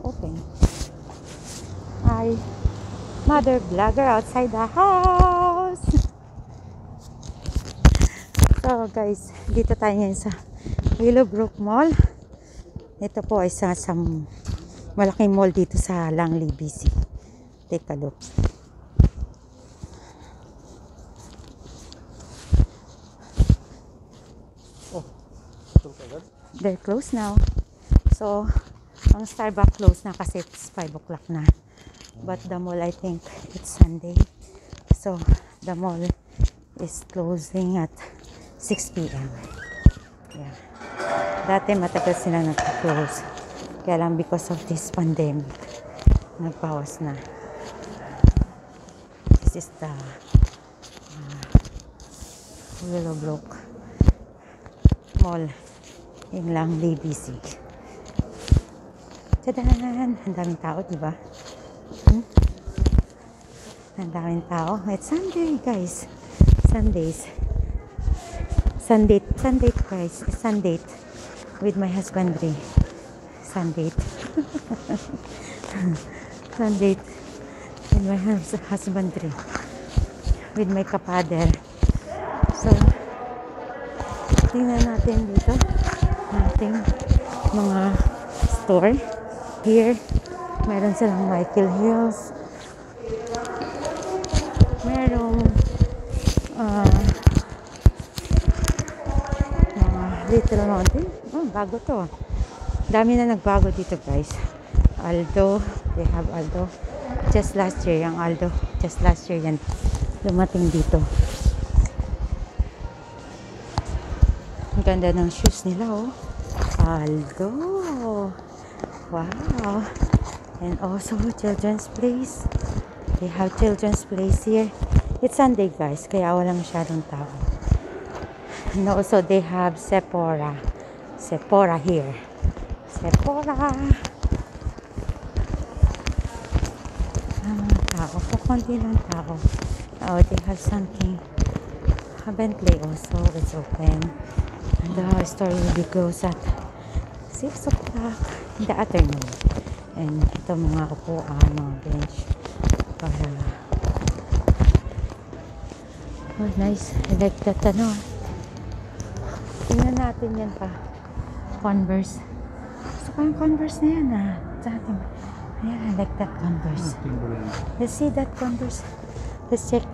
open. Hi, mother vlogger outside the house. So guys, dito tayo ngayon sa Willowbrook Mall. Ito po ay sa malaking mall dito sa Langley, BC. Take a look. They're closed now. So, ang Starbucks closed na kasi it's 5 o'clock na. But the mall, I think it's Sunday. So, the mall is closing at 6 p.m. Yeah. Dati matagal sila nag-close. Kaya lang because of this pandemic, nagbawas na. This is the Willowbrook Mall in Langley, BC. Tadaan! Ang daming tao, diba? Ang daming tao. It's Sunday, guys. Sunday, guys. It's Sunday with my husbandry. Sunday with my husbandry. With my kapader. So, tingnan natin dito nating mga store. Here, meron silang Michael Hills. Merong mga Little Mountain. Oh, bago to. Dami na nagbago dito, guys. Aldo. They have Aldo. Just last year, yung Aldo. Just last year yan dumating dito. Ang ganda ng shoes nila, oh. Aldo. Wow. And also children's place. They have children's place here. It's Sunday, guys, kaya walang masyadong tao. And also they have Sephora. Sephora here. Sephora. Tao. Kukunti lang tao. Oh, they have something. Bentley also is open. And the store will be closed at 6 o'clock in the afternoon. And ito mga upuan, mga bench. Para oh, nice. I like that, ano. Tingnan natin yan pa. Converse. Gusto ko yung Converse na yan, ah. Sa atin. Ayan, I like that Converse. Let's see that Converse. Let's check.